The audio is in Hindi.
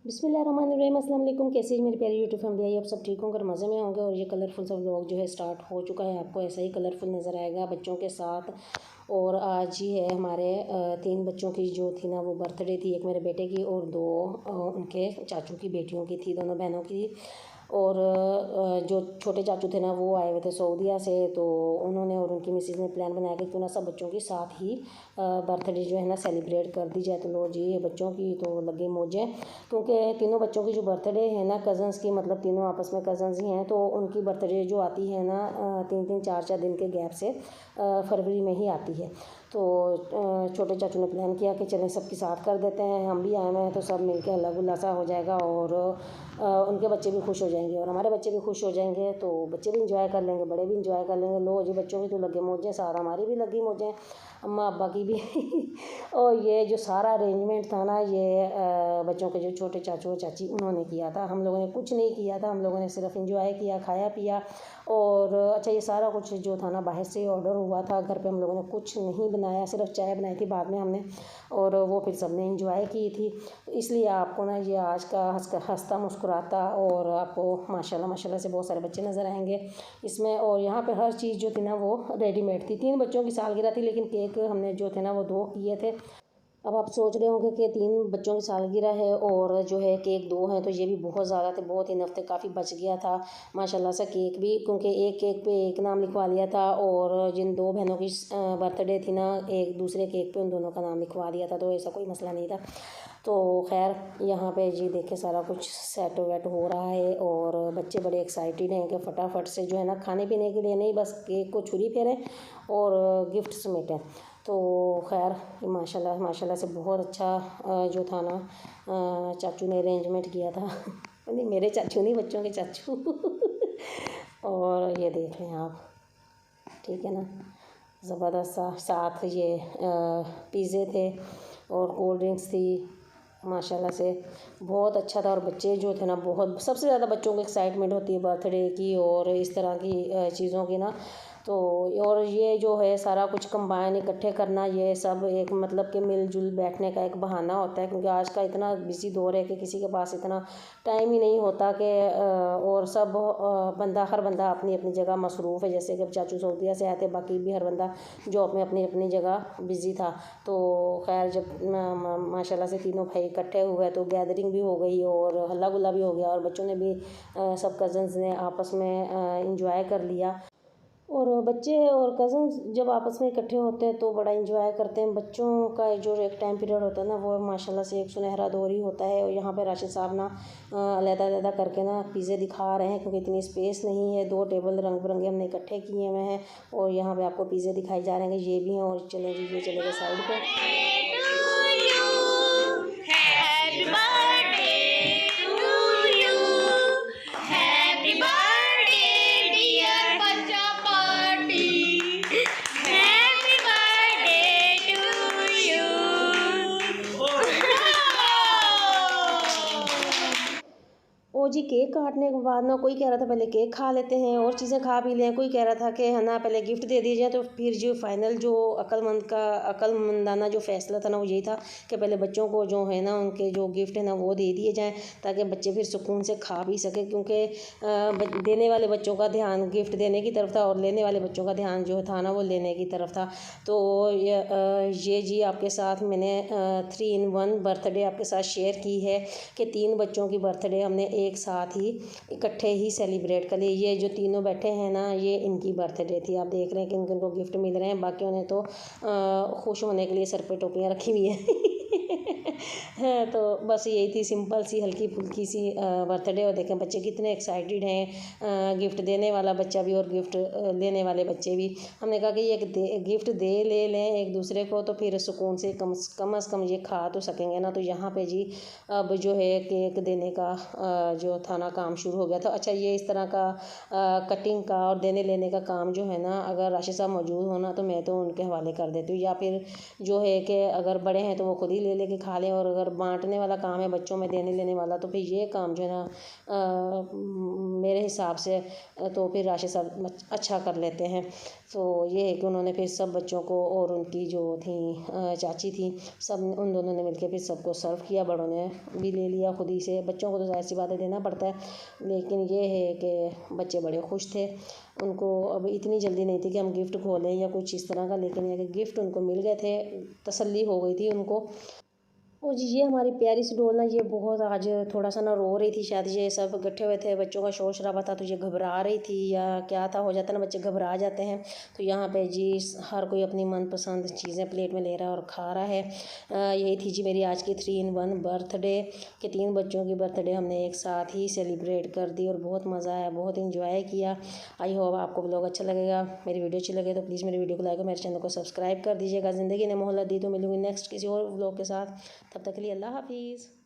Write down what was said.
बिस्मिल्लाहिर्रहमानिर्रहीम, अस्सलाम वालेकुम। कैसे मेरी प्यारी यूट्यूब फैमिली आई, आप सब ठीक होंगे, मज़े में होंगे। और ये कलरफुल सा व्लॉग जो है स्टार्ट हो चुका है। आपको ऐसा ही कलरफुल नज़र आएगा बच्चों के साथ। और आज ही है हमारे 3 बच्चों की जो थी ना वो बर्थडे थी। एक मेरे बेटे की और 2 उनके चाचू की बेटियों की थी, दोनों बहनों की। और जो छोटे चाचू थे ना वो आए हुए थे सऊदीया से, तो उन्होंने और उनकी मिसेज ने प्लान बनाया कि क्यों ना सब बच्चों के साथ ही बर्थडे जो है ना सेलिब्रेट कर दी जाए। तो लो जी, ये बच्चों की तो लगी मौजें, क्योंकि तीनों बच्चों की जो बर्थडे है ना कज़न्स की, मतलब तीनों आपस में कज़न्स ही हैं, तो उनकी बर्थडे जो आती है ना 3-3 4-4 दिन के गैप से फरवरी में ही आती है। तो छोटे चाचू ने प्लान किया कि चलें सबके साथ कर देते हैं, हम भी आए हुए हैं तो सब मिलकर हल्ला गुल्ला सा हो जाएगा और उनके बच्चे भी खुश हो जाएंगे और हमारे बच्चे भी खुश हो जाएंगे। तो बच्चे भी इंजॉय कर लेंगे, बड़े भी इंजॉय कर लेंगे। लो जी, बच्चों की तो लगे मौजें, सारा हमारी भी लगी मौजें, अम्मा अब्बा की भी और ये जो सारा अरेंजमेंट था ना, ये बच्चों के जो छोटे चाचू और चाची उन्होंने किया था। हम लोगों ने कुछ नहीं किया था, हम लोगों ने सिर्फ इंजॉय किया, खाया पिया। और अच्छा, ये सारा कुछ जो था ना बाहर से ऑर्डर हुआ था, घर पे हम लोगों ने कुछ नहीं बनाया, सिर्फ चाय बनाई थी बाद में हमने, और वो फिर सबने इंजॉय की थी। तो इसलिए आपको ना ये आज का हंसता मुस्कुराता और आपको माशाल्लाह माशाल्लाह से बहुत सारे बच्चे नज़र आएंगे इसमें। और यहाँ पे हर चीज़ जो थी ना वो रेडीमेड थी। 3 बच्चों की सालगिरह थी, लेकिन केक हमने जो थे ना वो 2 किए थे। अब आप सोच रहे होंगे कि 3 बच्चों की सालगिरह है और जो है केक 2 हैं, तो ये भी बहुत ज़्यादा थे, बहुत इनफ थे, काफ़ी बच गया था माशाल्लाह से केक भी, क्योंकि एक केक पे एक नाम लिखवा लिया था और जिन 2 बहनों की बर्थडे थी ना, एक दूसरे केक पे उन दोनों का नाम लिखवा दिया था, तो ऐसा कोई मसला नहीं था। तो खैर यहाँ पे जी देखे सारा कुछ सेट वेट हो रहा है और बच्चे बड़े एक्साइटेड हैं कि फटाफट से जो है ना खाने पीने के लिए नहीं, बस केक को छुरी फेरें और गिफ्ट समेटें। तो खैर माशाल्लाह माशाल्लाह से बहुत अच्छा जो था ना चाचू ने अरेंजमेंट किया था नहीं, मेरे चाचू नहीं, बच्चों के चाचू और ये देख लें आप, ठीक है ना, ज़बरदस्त सा। साथ ये पिज़्ज़े थे और कोल्ड ड्रिंक्स थी, माशाल्लाह से बहुत अच्छा था। और बच्चे जो थे ना, बहुत, सबसे ज़्यादा बच्चों को एक्साइटमेंट होती है बर्थडे की और इस तरह की चीज़ों की ना। तो और ये जो है सारा कुछ कंबाइन इकट्ठे करना, ये सब एक मतलब कि मिलजुल बैठने का एक बहाना होता है, क्योंकि आज का इतना बिजी दौर है कि किसी के पास इतना टाइम ही नहीं होता कि और सब हर बंदा अपनी अपनी जगह मसरूफ़ है। जैसे कि चाचू सऊदीया से आए थे, बाकी भी हर बंदा जॉब में अपनी अपनी जगह बिज़ी था। तो खैर जब माशाल्लाह से तीनों भाई इकट्ठे हुए तो गैदरिंग भी हो गई और हल्ला गुल्ला भी हो गया और बच्चों ने भी सब कज़न्स ने आपस में इंजॉय कर लिया। और बच्चे और कज़न्स जब आपस में इकट्ठे होते हैं तो बड़ा इंजॉय करते हैं। बच्चों का जो एक टाइम पीरियड होता है ना, वो माशाल्लाह से एक सुनहरा दौर ही होता है। और यहाँ पे राशिद साहब ना अलग-अलग करके ना पिज़्ज़े दिखा रहे हैं, क्योंकि इतनी स्पेस नहीं है। 2 टेबल रंग बिरंगे हमने इकट्ठे किए हुए हैं और यहाँ पे आपको पिज़्ज़े दिखाई जा रहे हैं, ये भी हैं। और चले जी, ये चले गए साइड पे। ओ जी, केक काटने के बाद ना कोई कह रहा था पहले केक खा लेते हैं और चीज़ें खा पी लें, कोई कह रहा था कि है ना पहले गिफ्ट दे दिए जाए। तो फिर जो फाइनल जो अक्लमंदाना जो फैसला था ना वो यही था कि पहले बच्चों को जो है ना उनके जो गिफ्ट है ना वो दे दिए जाएँ, ताकि बच्चे फिर सुकून से खा भी सकें। क्योंकि देने वाले बच्चों का ध्यान गिफ्ट देने की तरफ था और लेने वाले बच्चों का ध्यान जो था ना वो लेने की तरफ था। तो ये जी आपके साथ मैंने 3 in 1 बर्थडे आपके साथ शेयर की है कि 3 बच्चों की बर्थडे हमने एक साथ ही इकट्ठे ही सेलिब्रेट कर लिए। ये जो तीनों बैठे हैं ना, ये इनकी बर्थडे थी। आप देख रहे हैं कि इनको गिफ्ट मिल रहे हैं, बाकियों ने तो खुश होने के लिए सर पे टोपियाँ रखी हुई हैं हैं। तो बस यही थी सिंपल सी हल्की फुल्की सी बर्थडे। और देखें बच्चे कितने एक्साइटेड हैं, गिफ्ट देने वाला बच्चा भी और गिफ्ट लेने वाले बच्चे भी। हमने कहा कि ये गिफ्ट दे ले लें एक दूसरे को, तो फिर सुकून से कम से कम ये खा तो सकेंगे ना। तो यहाँ पे जी अब जो है केक देने का जो था ना काम शुरू हो गया था। अच्छा, ये इस तरह का कटिंग का और देने लेने का काम जो है ना, अगर राशिद साहब मौजूद होना तो मैं तो उनके हवाले कर देती हूँ, या फिर जो है कि अगर बड़े हैं तो वो खुद ही ले लेके खा लें, और अगर अगर बांटने वाला काम है बच्चों में देने लेने वाला, तो फिर ये काम जो है ना मेरे हिसाब से तो फिर राशिद साहब अच्छा कर लेते हैं। तो ये है कि उन्होंने फिर सब बच्चों को और उनकी जो थी चाची थी, सब उन दोनों ने मिलकर फिर सबको सर्व किया। बड़ों ने भी ले लिया खुद ही से, बच्चों को तो ज़ाहिर सी बात है देना पड़ता है, लेकिन ये है कि बच्चे बड़े खुश थे। उनको अब इतनी जल्दी नहीं थी कि हम गिफ्ट खोलें या कुछ इस तरह का, लेकिन ये कि गिफ्ट उनको मिल गए थे, तसल्ली हो गई थी उनको। और जी ये हमारी प्यारी सी डॉल ना, ये बहुत आज थोड़ा सा ना रो रही थी शायद, ये सब इकट्ठे हुए थे, बच्चों का शोर शराबा था तो ये घबरा रही थी या क्या था, हो जाता है ना बच्चे घबरा जाते हैं। तो यहाँ पे जी हर कोई अपनी मनपसंद चीज़ें प्लेट में ले रहा है और खा रहा है। यही थी जी मेरी आज की 3-in-1 बर्थडे के 3 बच्चों की बर्थडे हमने एक साथ ही सेलिब्रेट कर दी और बहुत मज़ा आया, बहुत इंजॉय किया। आई होप आपको ब्लॉग अच्छा लगेगा। मेरी वीडियो अच्छी लगे तो प्लीज़ मेरी वीडियो को लाइक और मेरे चैनल को सब्सक्राइब कर दीजिएगा। ज़िंदगी ने मोहलत दी तो मिलूंगी नेक्स्ट किसी और ब्लॉग के साथ, तब तक के लिए अल्लाह हाफिज़।